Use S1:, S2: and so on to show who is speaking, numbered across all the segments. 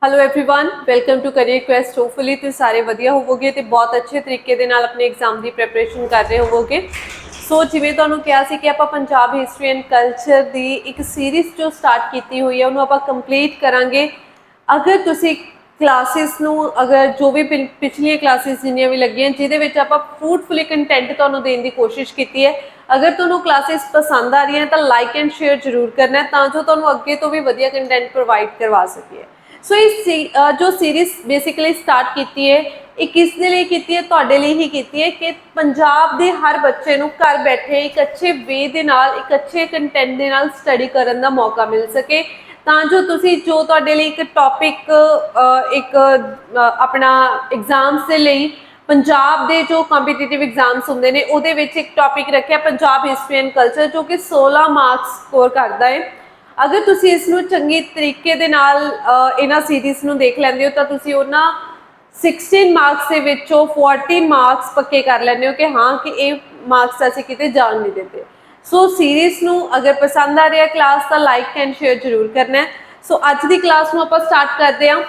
S1: Hello everyone, welcome to career quest. Hopefully तुम सारे वधिया होवोगे ते बहुत अच्छे तरीके दे नाल अपने एग्जाम की प्रिपरेशन कर रहे होवोगे। सो जिवें तुहानूं कहा सी कि आपां पंजाब हिस्टरी एंड कल्चर दी एक सीरीज़ जो स्टार्ट की हुई है उन्होंने आपां कंप्लीट करांगे। अगर तुसी क्लासिस नूं अगर जो भी पिछलियां क्लासिस जिन्नियां भी लगियां जिहदे विच आपां फ्रूटफुली कंटेंट तुहानूं देण दी कोशिश की है। अगर तुहानूं क्लासिस पसंद आ रही हैं तो लाइक एंड शेयर जरूर करना है तां जो तुहानूं अगे तो भी वधिया कंटेंट प्रोवाइड करवा सकीए। सो इस जो सीरीज़ बेसिकली स्टार्ट की है ये किस दे लिए की है, तुहाडे लिए ही की है कि पंजाब दे हर बच्चे नूं घर बैठे एक अच्छे वे दे नाल एक अच्छे कंटेंट दे नाल स्टडी करन दा मौका मिल सके तां जो तुसी जो तुहाडे लिए एक टॉपिक एक अपना एग्जाम्स दे लिए पंजाब दे जो कॉम्पीटिटिव एग्जाम्स होंदे ने उहदे विच एक टॉपिक रखिया पंजाब हिस्टरी एंड कल्चर जो कि 16 मार्क्स स्कोर करता है। अगर तुसी इसनूं चंगे तरीके दे नाल इन्हां सीरीज़ नूं देख लैंदे हो तो तुसी उन्हां 16 मार्क्स दे विचों 14 मार्क्स पक्के कर लैंदे हो कि हाँ कि ये मार्क्स असीं किते जान नहीं देते। सो सीरीज़ नूं अगर पसंद आ रहा क्लास तो लाइक एंड शेयर जरूर करना है। सो अज दी क्लास नूं आपां स्टार्ट करते हैं।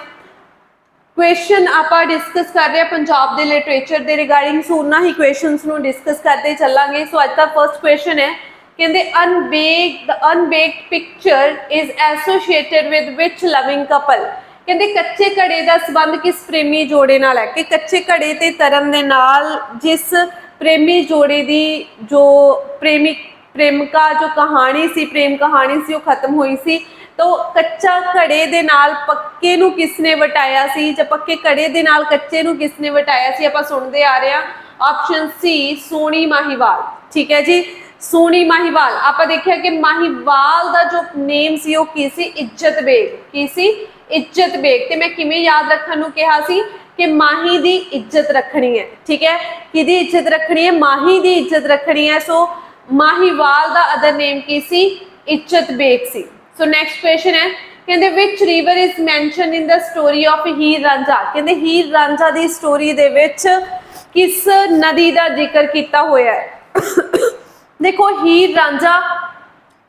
S1: क्वेश्चन आपां डिस्कस कर रहे हैं पंजाब दे लिटरेचर दे रिगार्डिंग, सो उन्हां ही क्वेश्चनस नूं डिस्कस करते चलांगे। सो अज दा फर्स्ट क्वेश्चन है कहते unbaked picture is associated with which loving couple. कहते कच्चे घड़े का संबंध किस प्रेमी जोड़े नाल है कि कच्चे घड़े ते तरन दे नाल जिस प्रेमी जोड़े की जो प्रेमिका जो कहानी सी प्रेम कहानी सी वो खत्म हुई सी तो कच्चा घड़े दे नाल पक्के नूं किसने वटाया सी जां पक्के घड़े दे नाल कच्चे नूं किसने वटाया सी। आपां सुणदे आ रहे हैं ऑप्शन सी सोहनी माहीवाल। ठीक है जी, सोहनी माहीवाल। आपां देखिया कि माहीवाल दा जो नेम सी वो की सी इज्जत बेग। की सी इज्जत बेग। ते मैं किवें याद रखण नूं कहा सी कि माही दी इज्जत रखनी है। ठीक है, किहदी इज्जत रखनी है? माही दी इज्जत रखनी है। सो माहीवाल दा अदर नेम की सी इज्जत बेग सी। सो नेक्स्ट क्वेश्चन है कहते which river is mention in the story of Heer Ranjha. कहते हीर रांझा दी स्टोरी दे विच किस नदी का जिक्र किया होया है? देखो हीर रांझा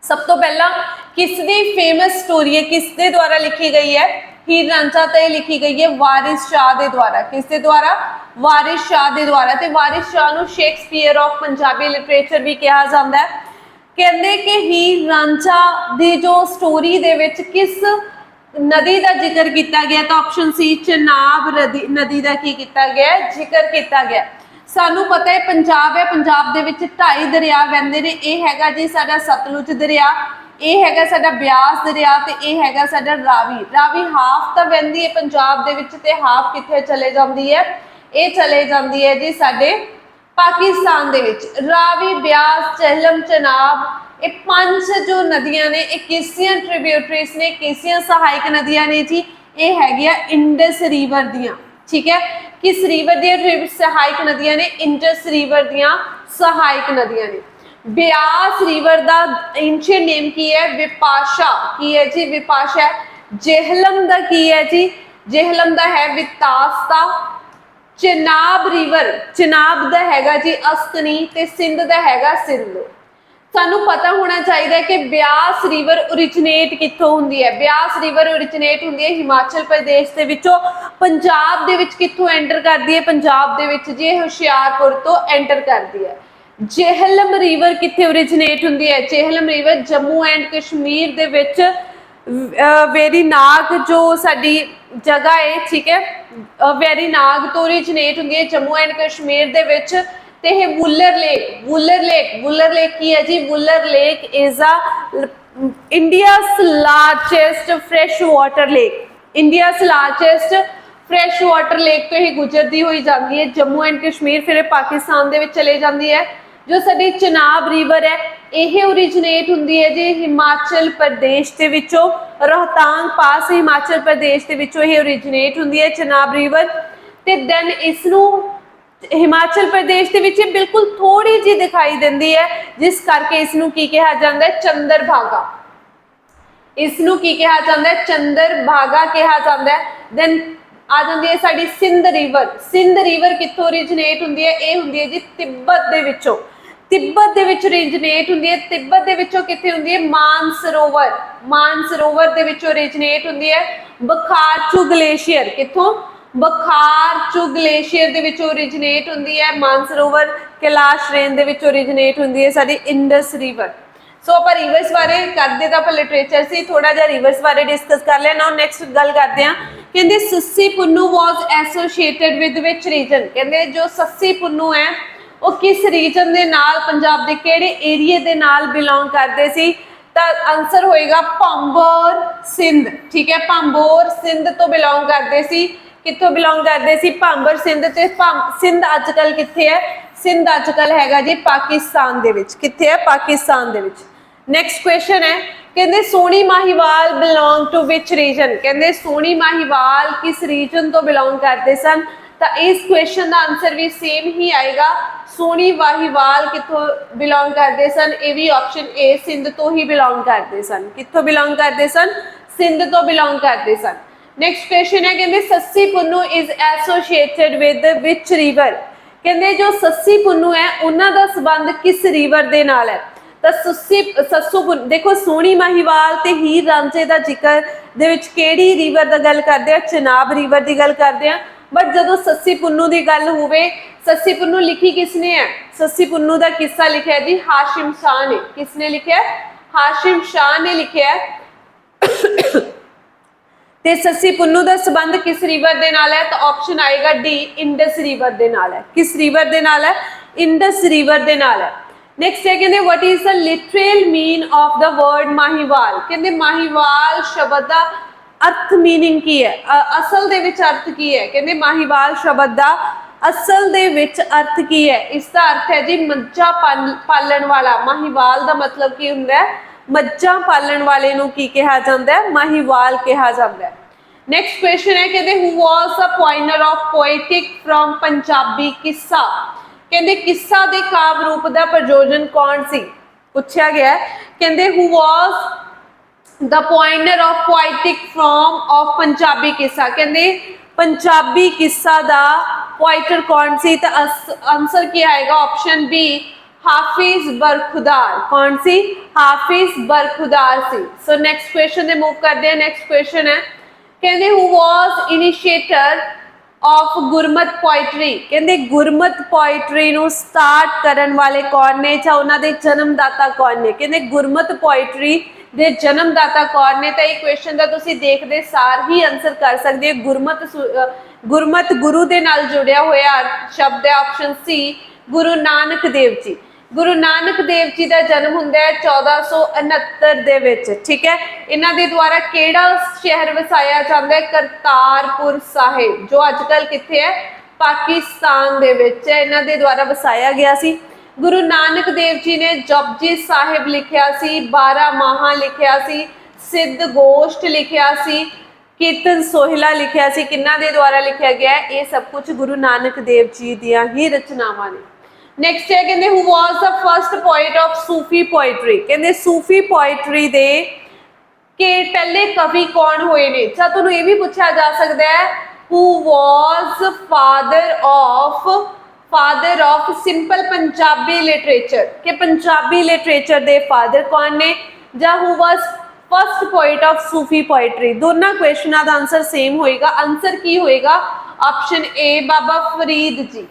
S1: सब तो पहला किसदी फेमस स्टोरी है, किसके द्वारा लिखी गई है? हीर रांझा तो लिखी गई है वारिस शाह के द्वारा। किसके द्वारा? वारिस शाह के द्वारा। ते वारिस शाह नूं शेक्सपीयर ऑफ पंजाबी लिटरेचर भी कहा जाता है। कहते कि हीर रांझा दी जो स्टोरी दे विच किस नदी का जिक्र किया गया तो ऑप्शन सी चनाब नदी का की किया गया जिक्र किया गया। सानू पता है पंजाब है, पंजाब दे विच 2.5 दरिया वहंदे ने। यह हैगा जी साडा सतलुज दरिया, ये हैगा साडा ब्यास दरिया ते ये हैगा साडा रावी। रावी हाफ तो वहंदी है पंजाब दे विच ते हाफ कित्थे चले जांदी है? ये चले जांदी है जी साडे पाकिस्तान दे विच। रावी, ब्यास, झेलम, चनाब ये 5 जो नदियां ने ये किसियां ट्रिब्यूटरीज ने, किसियां सहायक नदियां ने जी? ये हैगियां इंडस रिवर दियां। ठीक है, किस रिवर दियां सहायक नदियां ने? इंडस रिवर दियां सहायक नदियां ने। ब्यास रिवर दा एंशिएंट नेम की है? विपाशा। की है जी? विपाशा। जेहलम दा की है जी? जेहलम दा है वितासता। चनाब रिवर, चनाब दा हैगा जी अस्कनी ते सिंध दा हैगा सिंध। सानू पता होना चाहिए कि ब्यास रिवर ओरिजिनेट कित्थों हुंदी है? ब्यास रिवर ओरिजिनेट हुंदी है हिमाचल प्रदेश दे विचों। पंजाब दे विच कित्थों एंटर करदी है? पंजाब दे विच जी हुशियारपुर तो एंटर करदी है। जेहलम रिवर कित्थे ओरिजिनेट हुंदी है? जेहलम रिवर जम्मू एंड कश्मीर दे विच वेरीनाग जो साडी जगह है, ठीक है, वेरीनाग तो ओरिजिनेट हुंदी है जम्मू एंड कश्मीर दे विच। ते है वुलर लेक। वुलर लेक की है जी? Wular lake is a India's largest fresh water lake. India's largest fresh water lake तो ही गुजरती हुई जाती है जम्मू एंड कश्मीर, फिर पाकिस्तान दे विच चले जाती है। जो साडी चनाब रिवर है यह ओरिजिनेट हुंदी है जी हिमाचल प्रदेश दे विचों। रोहतांग पास हिमाचल प्रदेश दे विचों यह ओरिजिनेट हुंदी है चनाब रिवर। ते दैन इसनूं हिमाचल प्रदेश के विच बिल्कुल थोड़ी जी दिखाई देती है जिस करके इसनूं की कहा जाता है? चंद्रभागा। इसनूं की कहा जाता है? चंद्रभागा कहा जाता है। दैन आ जाती है साडी सिंध रिवर। सिंध रिवर कित्थों ओरिजिनेट हुंदी है? ये हुंदी है जी तिब्बत दे विचों। तिब्बत दे विच ओरिजिनेट हुंदी है। तिब्बत दे विचों कित्थे हुंदी है? मानसरोवर। मानसरोवर दे विचों ओरिजिनेट हुंदी है बखारचू ग्लेशियर कित्थों बखारचू ग्लेशियर दे विच ओरिजिनेट हुंदी है मानसरोवर कैलाश रेंज दे विच ओरिजिनेट हुंदी है साडी इंडस रिवर सो आप रिवर्स बारे करते तो आप लिटरेचर से थोड़ा जिहा रिवर्स बारे डिस्कस कर लिया नाउ नेक्स्ट गल करते हैं कहते Shashi Punnu was associated with which region कहते जो सस्सी पुन्नू है वो किस रीजन दे नाल पंजाब दे किहड़े एरिए दे नाल बिलोंग करते सी तो आंसर होएगा भांबोर सिंध ठीक है भांबोर सिंध तो बिलोंग करते सी कित्थों बिलोंग करते सी भांबर सिंध ते सिंध अजकल कित्थे है सिंध अजकल हैगा जी पाकिस्तान दे विच कित्थे है पाकिस्तान दे विच नेक्स्ट क्वेश्चन है कहते Sohni Mahiwal belong to which region कहते सोनी माहीवाल किस रीजन तो बिलोंग करते सन तो इस क्वेश्चन का आंसर भी सेम ही आएगा सोनी माहीवाल कित्थों बिलोंग करते सन ये भी ऑप्शन ए सिंध तो ही बिलोंग करते सन कित्थों बिलोंग करते सन सिंध तो बिलोंग करते सन नेक्स्ट क्वेश्चन है कहते Shashi Punnu is associated with which river कहते जो सस्सी पुन्नू है उन्हां दा संबंध किस रिवर दे नाल है तो सस्सू देखो सोनी माहीवाल ते हीर रांझे का जिक्र दे विच केड़ी रिवर दा गल करदे आ चनाब रिवर की गल करदे आ बट जदों सस्सी पुन्नू की गल होवे सस्सी पुन्नू लिखी किसने है सस्सी पुन्नू का किस्सा लिखा है जी हाशिम शाह ने किसने लिखा है हाशिम शाह ने लिखा है ते सस्सी पुन्नू का संबंध किस रिवर दे नाल है तो ऑप्शन आएगा डी इंडस रिवर दे नाल है किस रिवर दे नाल है इंडस रिवर दे नाल है नेक्स्ट है कहते what is the literal mean of the word Mahiwal कहते माहीवाल शब्द का अर्थ मीनिंग की है असल दे विच अर्थ की है कहते माहीवाल शब्द का असल दे विच अर्थ की है इसका अर्थ है जी मज्जा पालन वाला माहीवाल का मतलब की हुंदा है मज्जा पालन वाले नूं की कहा जाता है माहीवाल कहा जाता है नेक्स्ट क्वेश्चन है कहते who was the pioneer of poetic from Punjabi qissa कहते किस्सा दे काव्य रूप का प्रयोजन कौन सी पूछा गया है कहते who was the pioneer of poetic from of Punjabi qissa कहते पंजाबी किस्सा दा पोइटर कौन सी तो आंसर क्या आएगा ऑप्शन बी हाफिज बरखुदार कौन सी हाफिज बरखुदार सी सो नेक्स्ट क्वेश्चन दे मूव करते हैं नेक्स्ट क्वेश्चन है कहते who was initiator of Gurmat poetry कहते गुरमत पोइट्री नु स्टार्ट करन वाले कौन ने चाहे उन्हां दे जन्मदाता कौन ने कहते गुरमत पोइट्री दे जन्मदाता कौन ने तो ये क्वेश्चन का तुसीं देखदे सार ही आंसर कर सकते हो गुरमत गुरु दे नाल जुड़िया होया शब्द है ऑप्शन सी गुरु नानक देव जी गुरु नानक देव जी का जन्म हुंदा है 1469 दे विच ठीक है इन्हां दे द्वारा केड़ा शहर वसाया जाता है करतारपुर साहिब जो अजकल कित्थे है पाकिस्तान दे विच है इन्हां दे द्वारा वसाया गया सी गुरु नानक देव जी ने जपजी साहिब लिखिया सी 12 माह लिखिया सी सिद्ध गोष्ठ लिखिया सी कीर्तन सोहिला लिखिया सी किन्हां दे द्वारा लिखिया गया है ये सब कुछ गुरु नानक देव जी दियां ही रचनावां ने नेक्स्ट है कहते who was the first poet of Sufi poetry कहते सूफी पोएट्री दे के पहले कवि कौन हुए ने अच्छा तुहानूं ये भी पूछा जा सकता है who was father of simple Punjabi literature के पंजाबी लिटरेचर दे फादर कौन ने या who was first poet of Sufi poetry दोनों क्वेश्चन का आंसर सेम होएगा आंसर की होएगा ऑप्शन ए बाबा फरीद जी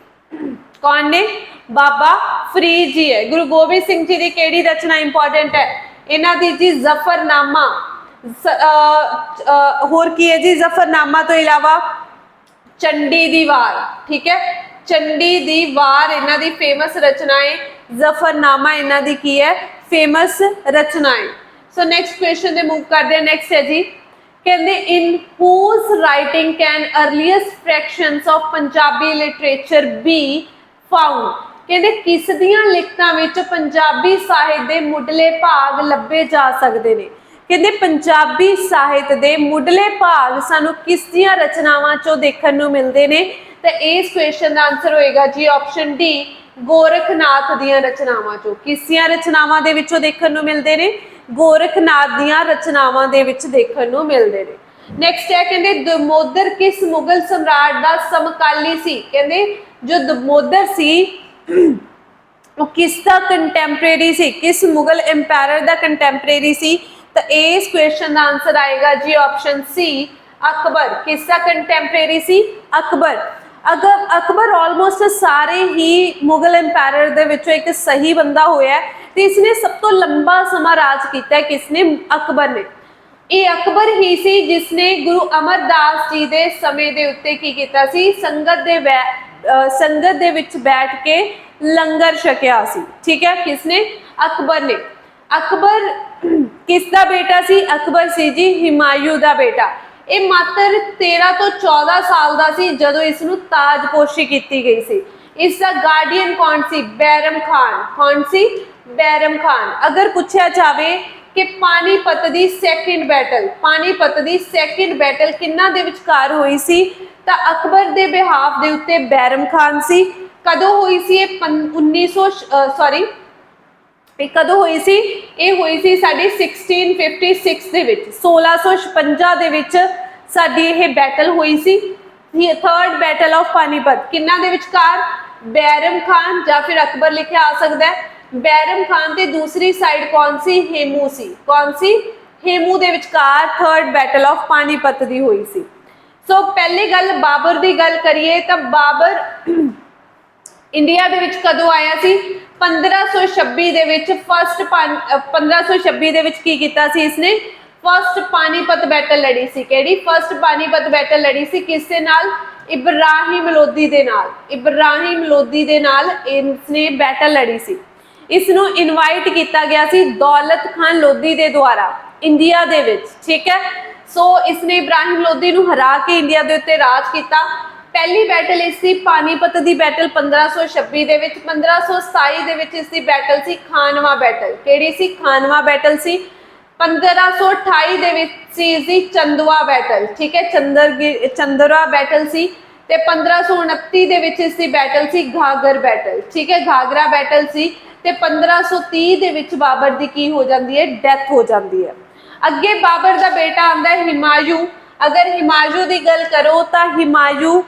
S1: कौन ने बाबा फरीद जी है गुरु गोबिंद सिंह जी की केड़ी रचना इंपॉर्टेंट है इन्हां दी जी जफरनामा होर की है जी जफरनामा तो इलावा चंडी दी वार ठीक है चंडी दी वार इन्हां दी फेमस रचनाएं जफरनामा इन्हां दी की है फेमस रचनाएं सो नेक्स्ट क्वेश्चन दे मूव करते हैं नेक्स्ट है जी कहते in whose writing can earliest fractions of Punjabi literature be found कहते किस दियां लिखतां विच पंजाबी साहित्य दे मुढले भाग लभे जा सकते हैं कहते पंजाबी साहित्य दे मुढले भाग सानू किस दियां रचनावां चों देखण नूं मिलदे ने तो इस क्वेश्चन का आंसर होएगा जी ऑप्शन डी गोरखनाथ दियां रचनावां चों किस दियां रचनावां दे विचों देखण नूं मिलदे ने गोरखनाथ दियां रचनावां दे विच देखण नूं मिलदे ने नेक्स्ट है कहते दमोदर किस मुगल सम्राट का समकाली सी कहते जो दमोदर सी वो किसका कंटेम्परेरी सी किस मुगल एम्पायर का कंटेम्परेरी सी तो इस क्वेश्चन का आंसर आएगा जी ऑप्शन सी अकबर किसका कंटेम्परेरी सी? अकबर। अगर अकबर ऑलमोस्ट सारे ही मुगल एम्पायर दे विचों एक सही बंदा होया है ते इसने सब तो लंबा समा राज किया है किसने? अकबर ने। ये अकबर ही सी जिसने गुरु अमरदास जी दे समय दे उत्ते की कीता सी? संगत दे विच बैठ के लंगर छकिया सी। ठीक है, किसने? अकबर ने। अकबर किसका बेटा सी? अकबर सी जी हुमायूं दा बेटा। ये मात्र 13 तो 14 साल का सी जदों इसनूं ताजपोशी की गई सी। इसका गार्डियन कौन सी? बैरम खान। कौन सी? बैरम खान। अगर पूछा जाए कि पानीपत दी सैकेंड बैटल, पानीपत दी सैकेंड बैटल किन्ना दे विचकार हुई सी? तां अकबर दे बिहाफ दे उत्ते बैरम खान सी। कदों हुई सी? 1900 कदों हुई सी? ये हुई सी साडी 1656 दे विच, 1656 दे विच साडी ये बैटल हुई सी। थर्ड बैटल ऑफ पानीपत किन्ना दे विचकार? बैरम खान या फिर अकबर लिखिया आ सकता है। बैरम खान ते दूसरी साइड कौन सी? हेमू सी। कौन सी? हेमू दे विचकार थर्ड बैटल ऑफ पानीपत दी हुई सी। सो पहली गल बाबर दी गल करिए तो बाबर इंडिया दे विच कदों आया सी? 1526 दे विच फर्स्ट 1526 दे विच की कीता सी इसने? फर्स्ट पानीपत बैटल लड़ी सी। केड़ी? फर्स्ट पानीपत बैटल लड़ी सी किसदे नाल? इब्राहिम लोधी दे नाल। इब्राहिम लोधी दे नाल इसने बैटल लड़ी सी। इसनूं इनवाइट किया गया सी दौलत खान लोधी दे द्वारा इंडिया दे विच। ठीक है, सो इसने इब्राहिम लोधी नूं हरा के इंडिया दे उत्ते राज किया। पहली बैटल इसकी पानीपत की बैटल 1526 दे विच। 1527 दे विच इसकी बैटल सी खानवा बैटल। केड़ी सी? खानवा बैटल सी। 1528 दे विच सी इसकी चंदवा बैटल। ठीक है, चंदरा बैटल सी। ते 1529 दे विच इसकी बैटल सी घाघर बैटल। ठीक है, घाघरा बैटल सी। ते 1530 दे विच बाबर दी की हो जाती है? डैथ हो जाती है। अगे बाबर का बेटा आंदा है हुमायूं। अगर हुमायूं की गल करो तो हुमायूं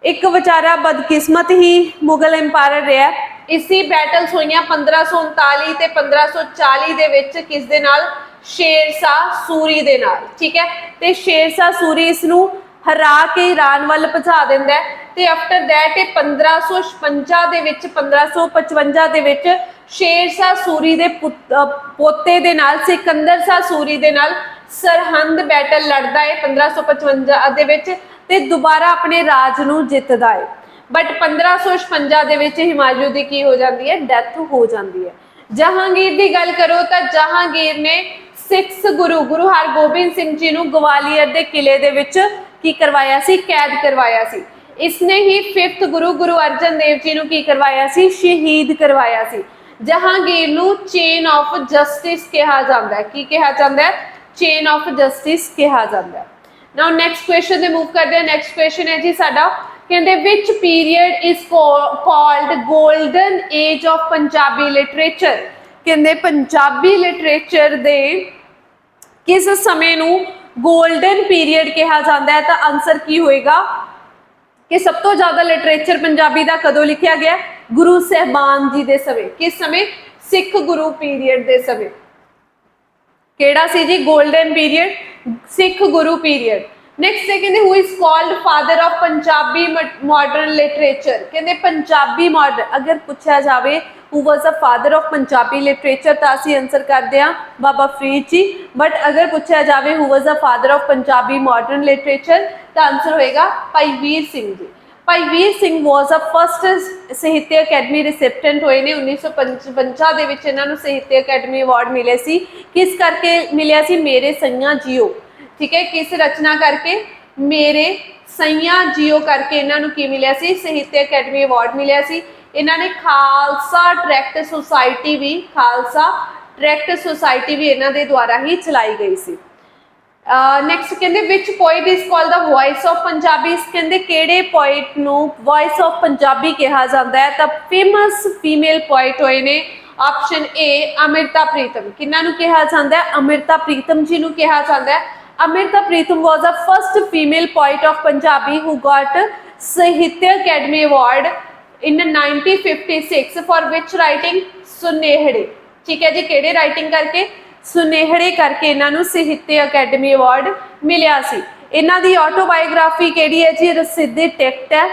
S1: एक बेचारा बदकिस्मत ही मुगल एम्पायर रहा। इसी बैटल्स हुई 1539 ते 1540 दे विच किस दे नाल? शेरशाह सूरी दे नाल। ठीक है, ते शेरशाह सूरी इसनूं हरा के ईरान वाल पहुंचा दिंदा है। ते आफ्टर दैट 1556 दे विच 1555 दे विच शेरशाह सूरी दे पोते दे नाल सिकंदर शाह सूरी दे नाल सरहंद बैटल लड़दा है 1555 दे विच ते दोबारा अपने राज नूं जितदा है। बट 1556 दे विच हुमायूं दी की हो जाती है? डैथ हो जाती है। जहांगीर की गल करो तो जहांगीर ने सिक्स गुरु हरगोबिंद सिंह जी नूं ग्वालियर के किले दे विच की करवाया सी? कैद करवाया सी। इसने ही फिफ्थ गुरु अर्जन देव जी नूं की करवाया सी? शहीद करवाया सी। जहांगीर नूं चेन ऑफ जस्टिस कहा जाता है। की कहा जाता है? चेन ऑफ जस्टिस कहा जाता है। नाउ नेक्स्ट क्वेश्चन ते मूव करते हैं। नेक्स्ट क्वेश्चन है जी साडा, कहते which period is called golden age of Punjabi literature? कहते पंजाबी लिटरेचर दे किस समय नूं गोल्डन पीरियड कहा जाता है? तो आंसर की होएगा कि सब तो ज्यादा लिटरेचर पंजाबी का कदों लिखा गया? गुरु साहबान जी दे समय। किस समय? सिख गुरु पीरियड दे समय। केड़ा सी जी? गोल्डन पीरियड, सिख गुरु पीरियड। नेक्स्ट है कहते who is called father of Punjabi modern literature? कहते पंजाबी मॉडर्न अगर पूछा जाए who was a father of Punjabi literature तो असीं आंसर करते हैं बाबा फरीद जी। बट अगर पूछा जाए who was a father of Punjabi modern literature तो आंसर होएगा भाई वीर सिंह जी। भाई Veer Singh was a first साहित्य अकैडमी रिसिप्टेंट होए ने 1955 दे विच इन्हां नूं साहित्य अकैडमी अवार्ड मिले सी। किस करके मिलिया सी? मेरे सैयां जियो। ठीक है, किस रचना करके? मेरे सैयां जियो करके इन्हां नूं की मिलिया सी? साहित्य अकैडमी अवार्ड मिलिया सी। इन्हां ने खालसा ट्रैक्ट सोसाइटी भी इन्हां दे द्वारा ही चलाई गई सी। नैक्सट कहते which poet is called the voice of Punjabi? कहते किहड़े पोइट नूं वॉइस ऑफ पंजाबी कहा जाता है? तो फेमस फीमेल पोइट होए ने ऑप्शन ए अमृता प्रीतम। किन्हां नूं कहा जाता है? अमृता प्रीतम जी नूं कहा जाता है। Amrita Pritam was the first female poet of Punjabi who got Sahitya Akademi award in 1956 for which writing? Sunehade. ठीक है जी, केड़े राइटिंग करके? ਸੁਨੇਹੜੇ ਕਰਕੇ ਇਹਨਾਂ ਨੂੰ ਸਾਹਿत्य ਅਕੈਡਮੀ ਅਵਾਰਡ ਮਿਲਿਆ ਸੀ। ਇਹਨਾਂ ਦੀ ਆਟੋਬਾਇਓਗ੍ਰਾਫੀ ਕਿਹੜੀ ਹੈ ਜੀ? ਰਸੀਦੀ ਟਿਕਟ है।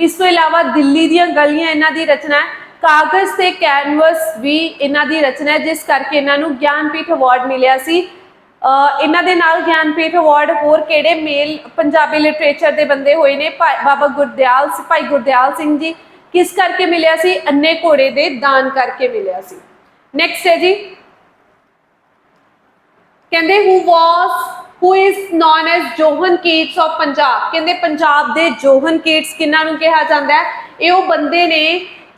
S1: इस तो इलावा दिल्ली ਦੀਆਂ ਗਲੀਆਂ ਇਹਨਾਂ ਦੀ ਰਚਨਾ है। कागज ਤੇ कैनवस भी ਇਹਨਾਂ ਦੀ रचना है, जिस करके ਇਹਨਾਂ ਨੂੰ ਗਿਆਨਪੀਠ अवार्ड मिलिया सी। ਇਹਨਾਂ ਦੇ ਨਾਲ ਗਿਆਨਪੀਠ अवार्ड होर ਕਿਹੜੇ मेल पंजाबी लिटरेचर ਦੇ ਬੰਦੇ ਹੋਏ ਨੇ? बाबा गुरदयाल भाई गुरदयाल सिंह जी। किस करके मिलिया सी? अन्ने घोड़े दे दान करके मिलिया सी। नेक्स्ट है जी, कहते who is known as John Keats of Punjab. कहते पंजाब दे जोहन कीट्स किन्हां नूं कहा जांदा है? ये वो बंदे ने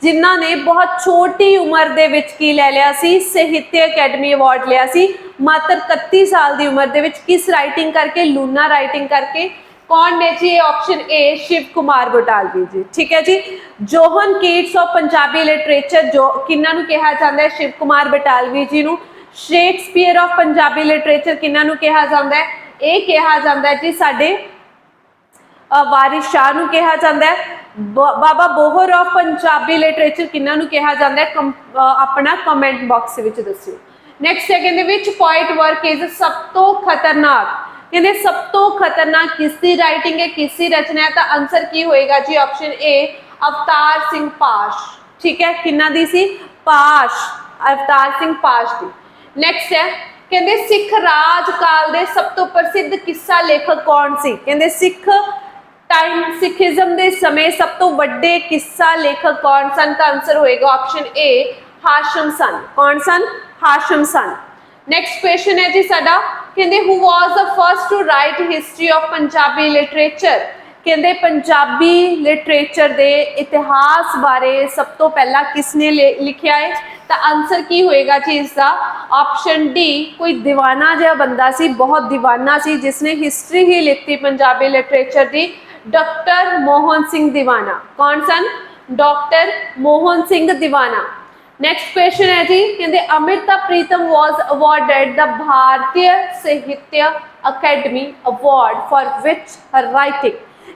S1: जिन्हां ने बहुत छोटी उम्र दे विच की लै लिया सी? साहित्य अकैडमी अवार्ड लिया सी मात्र 31 साल की उम्र दे विच। किस राइटिंग करके? लूना राइटिंग करके। कौन ने जी? Option A Shiv Kumar Batalvi ji. ठीक है जी, John Keats of Punjabi literature जो किन्हां नूं कहा जांदा है? शिव कुमार बटालवी जी नूं। शेक्सपीयर ऑफ पंजाबी लिटरेचर किन्हां नूं कहा जांदा है? ये कहा जांदा है जी साडे वारिस शाह नूं कहा जांदा है। बाबा बोहर ऑफ पंजाबी लिटरेचर किन्हां नूं कहा जांदा है? अपना कमेंट बॉक्स विच दस्सिओ। नैक्सट है कहंदे विच पोइट वर्क इज सब तो खतरनाक। कहंदे सब तो खतरनाक किसकी राइटिंग है, किसकी रचना है? तो आंसर की होएगा जी? ऑप्शन ए अवतार सिंह पाश। ठीक है, किन्हां दी सी? पाश, अवतार सिंह पाश दी। नैक्सट है कहंदे सिख राज काल दे सब तो प्रसिद्ध किस्सा लेखक कौन सी? कहंदे सिख टाइम सिखिज्म दे समय सब तो वड्डे किस्सा लेखक कौन सन? तो आंसर होएगा ऑप्शन ए हाशम सन। कौन सन? हाशम सन। नैक्सट क्वेश्चन है जी साडा, कहंदे who was the first to write history of Punjabi literature. कहंदे पंजाबी लिटरेचर दे इतिहास बारे सब तो पहला किसने लिखिया है? तो आंसर की होएगा जी इसका? ऑप्शन डी कोई दीवाना जिहा बंदा सी, बहुत दीवाना सी, जिसने हिस्ट्री ही लिखती पंजाबी लिटरेचर दी। डॉक्टर मोहन सिंह दीवाना। कौन सन? डॉक्टर मोहन सिंह दीवाना। नेक्स्ट क्वेश्चन है जी, कहते Amrita Pritam was awarded the भारतीय साहित्य Akademi award for which her writing.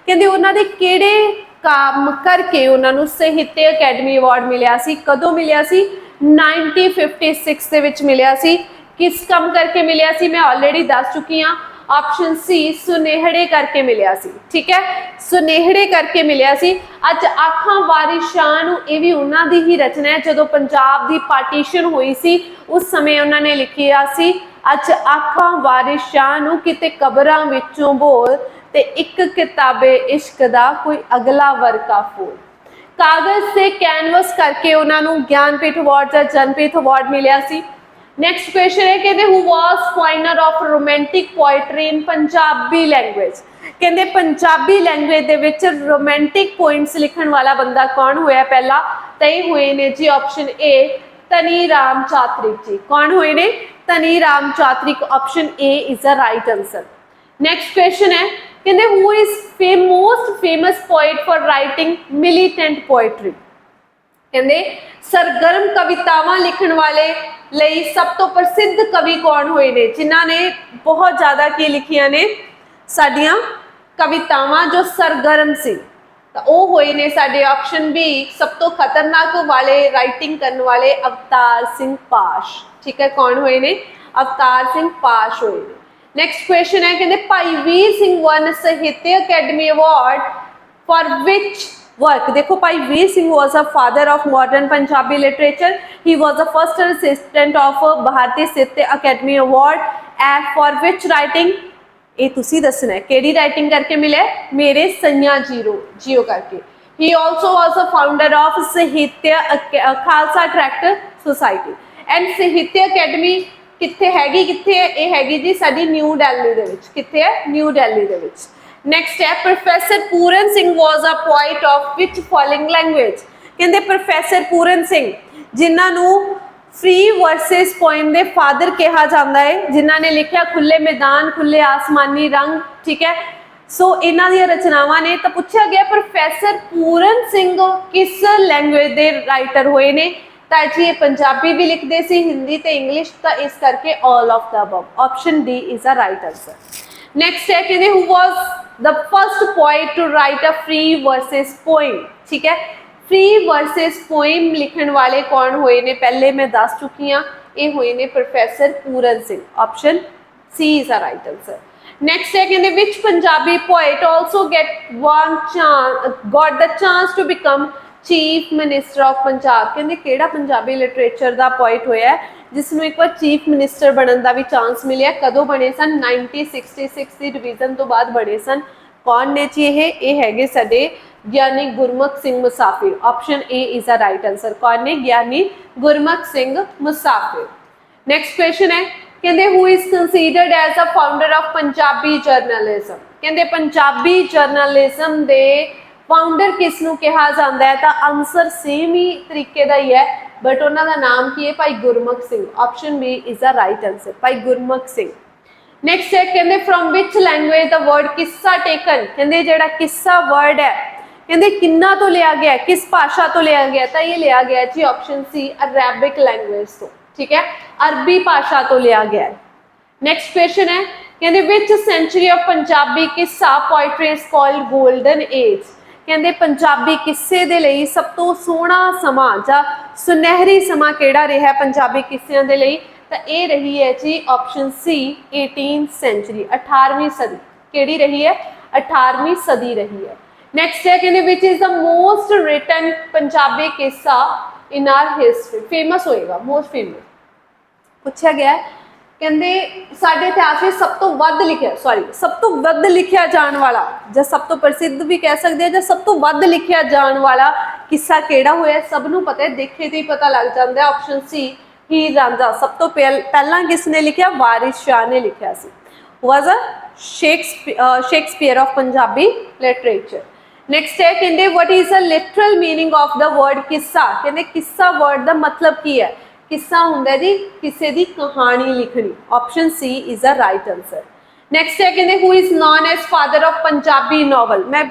S1: कहते उन्होंने किहड़े काम करके उन्होंने साहित्य अकैडमी अवार्ड मिलिया सी? कदों मिलिया सी? 1956 दे विच मिलिया सी। किस काम करके मिलिया सी? मैं ऑलरेडी दस चुकी हाँ। ऑप्शन सी सुनेहड़े करके मिलिया सी। ठीक है, सुनेहड़े करके मिलिया सी। अज आखां वारिस शाह नूं ये भी उन्हां दी ही रचना है। जदों पंजाब दी पार्टीशन हुई सी उस समय उन्होंने लिखिया सी अज आखां वारिस शाह नूं किते कबरां विचों बोल ते इक किताबे इश्क दा कोई अगला वर्का फूल। कागज से कैनवस करके उन्होंने ज्ञानपीठ अवार्ड या जनपीठ अवार्ड मिलिया सी। नैक्सट क्वेश्चन है कहते who was coiner of romantic poetry in Punjabi language. कहते पंजाबी लैंग्वेज दे विच रोमांटिक पोइम्स लिखण वाला बंदा कौन होया? पहला तय हुए ने जी ऑप्शन ए धनी राम चातरिक जी। कौन हुए ने? Dhani Ram Chatrik. Option A is the right answer. Next question है कहते who is most famous poet for writing militant poetry. कहते सरगर्म कवितावां लिखण वाले लई सब तो प्रसिद्ध कवि कौन हुए ने? जिन्हां ने बहुत ज़्यादा की लिखियां ने साडियां कवितावां जो सरगर्म सी, तो वो हुए ने साडे ऑप्शन बी सब तो खतरनाक वाले राइटिंग करने वाले अवतार सिंह पाश। ठीक है, कौन हुए ने? अवतार सिंह पाश हुए ने। नैक्सट क्वेश्चन है कहते भाई वीर सिंह वन साहित्य Akademi award for which work. देखो भाई Veer Singh was a father of modern Punjabi literature. He was the first assistant of भारतीय साहित्य Akademi award for which writing? ये तुसी दसना है केड़ी राइटिंग करके मिले? मेरे सैया जियो करके। He also was a founder of साहित्य खालसा ट्रैक्टर सोसाइटी। एंड साहित्य अकैडमी कित्थे हैगी? कित्थे है? ये हैगी जी साडी न्यू दिल्ली दे विच। कित्थे है? न्यू दिल्ली दे विच। नैक्सट है professor Puran Singh was a poet of which following language. कहते प्रोफैसर पूरन सिंह जिन्हों फ्री वर्सेस पोएम के फादर कहा जाता है, जिन्हों ने लिखा खुले मैदान खुले आसमानी रंग। ठीक है, सो इन्हां दी रचनावां ने। तो पूछा गया प्रोफैसर पूरन सिंह किस लैंग्वेज के राइटर हुए ने? तो जी ये पंजाबी भी लिखते सी, हिंदी तो इंग्लिश, तो इस करके all of the above. Option D is the right answer. Next है कहते who was the first poet to write a free verses poem. ठीक है, फ्री वर्सेस पोएम लिखण वाले कौन हुए ने? पहले मैं दस चुकी हाँ। ਇਹ ਹੋਏ ਨੇ professor Puran Singh. Option C is the right answer। Next है कहते which Punjabi poet also got the chance to become chief minister of Punjab. कहते केड़ा पंजाबी लिटरेचर का पोइट होया जिसनों एक बार चीफ मिनिस्टर बनने का भी चांस मिले, कदों बने सन 1966 की डिवीजन तो बाद बने सन। कौन ने जी ये है साडे ज्ञानी गुरमुख सिंह मुसाफिर। Option A is the right answer. कौन ने? ज्ञानी गुरमुख सिंह मुसाफिर। नेक्स्ट क्वेश्चन है कहते who is considered as a founder of Punjabi journalism. कहते पंजाबी जर्नलिज्म दे फाउंडर किसनों कहा जाता है? तो आंसर सेम ही तरीके का ही है, बट उन्होंने नाम की है Bhai Gurmukh Singh. Option B is the right answer, Bhai Gurmukh Singh. Next है कहते from which language the word qissa taken. कहते जो किस्सा वर्ड है कहते किन्ना तो लिया गया, किस भाषा तो लिया गया? तो ये लिया गया जी ऑप्शन सी अरेबिक लैंग्वेज तो, ठीक है, अरबी भाषा तो लिया गया है। नेक्स्ट क्वेश्चन है कहते विच सेंचुरी ऑफ पंजाबी किस्सा poetry is called golden age. कहते पंजाबी किस्से दे लई सब तो सोहना समा जां सुनहरी समा केड़ा रहा पंजाबी किस्सियां दे लई? तो ये रही है जी ऑप्शन सी 18वीं सेंचुरी, 18वीं सदी। केड़ी रही है? 18वीं सदी रही है। नेक्स्ट है कहते which is the most written Punjabi qissa in our history. Famous होएगा, मोस्ट फेमस पूछा गया है। कहते साडे इतिहास में सब तो वध लिखिया, सॉरी सब तो वध लिखिया जाने वाला या सब तो प्रसिद्ध भी कह सकते हैं, सब तो वध लिखिया जाने वाला किस्सा केड़ा होया? सबनों पता है, देखे तो ही पता लग जाता है। Option C Heer Ranjha. सब तो पहला किसने लिखिया? वारिस शाह ने लिखिया सी। Was a Shakespeare of Punjabi literature. Next है कहते what is the literal meaning of the word qissa. कहते किस्सा वर्ड का मतलब की है? किस्सा हुंदा जी किसी की कहानी लिखनी। Option C is the right answer. Next है कहते who is known as father of Punjabi novel. मैं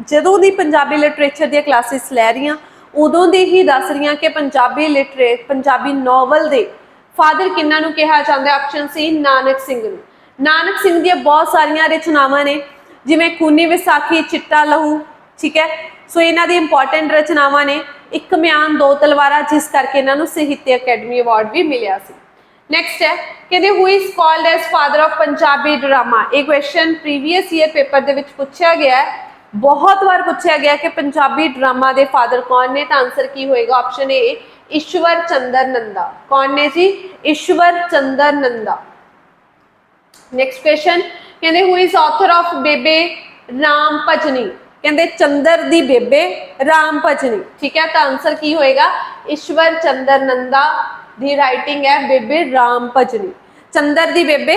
S1: जदों दी पंजाबी लिटरेचर दी क्लासेस लै रही हाँ उदों दी ही दस रही हाँ कि पंजाबी नॉवल दे फादर किन्हां नूं कहा जाता है? ऑप्शन सी नानक सिंह नूं। नानक सिंह दी बहुत सारियां रचनावां ने जिवें खूनी विसाखी, चिट्टा लहू, ठीक है, सो इन्हां दी इंपॉर्टेंट रचनावां ने। एक म्यान दो तलवारा जिस करके इन्होंने साहित्य अकैडमी अवार्ड भी मिलिया सी। नेक्स्ट है कहते who is called as father of Punjabi drama. एक क्वेश्चन प्रीवियस ईयर पेपर दे विच पूछा गया है, बहुत बार पूछा गया कि पंजाबी ड्रामा दे फादर कौन ने? तो आंसर की होएगा? Option A Ishwar Chandra Nanda. कौन ने जी? ईश्वर चंद्र नंदा। नेक्स्ट क्वेश्चन कहते हु इज ऑथर ऑफ बेबे राम भजनी। कहते चंद्र दी बेबे राम भजनी, ठीक है, तो आंसर की होएगा? ईश्वर चंद्र नंदा दी राइटिंग है बेबे राम भजनी, चंद्र दी बेबे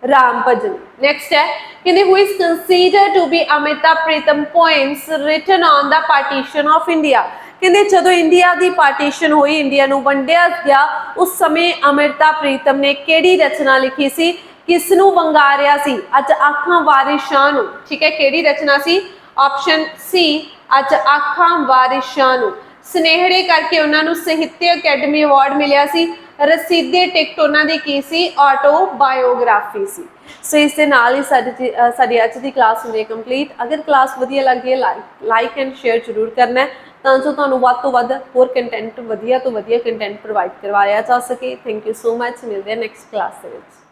S1: राम भजनी। नेक्स्ट है कहते who is considered to be Amrita Pritam poems written on the partition of India. कहते जदों इंडिया की पार्टीशन हुई, इंडिया नूं वंडिया गया, उस समय अमृता प्रीतम ने केड़ी रचना लिखी सी? किसनूं वंगारिया सी? अज आखां वारिस शाह नूं, ठीक है, केड़ी रचना सी? ऑप्शन सी अज आखां वारिस शाह नूं। सुनेहड़े करके उन्होंने साहित्य अकैडमी अवार्ड मिलिया सी। रसीदे टिकट उन्होंने की सी? ऑटोबायोग्राफी सी। सो इस दे नाल ही साडी अज दी क्लास होंदी है कंप्लीट। अगर क्लास वधिया लगी है लाइक एंड शेयर जरूर करना है तां जो तुहानूं वध तो वध होर कंटेंट वधिया तो वधिया कंटेंट प्रोवाइड करवाया जा सके। Thank you so much. मिलते हैं नैक्सट क्लास दे विच।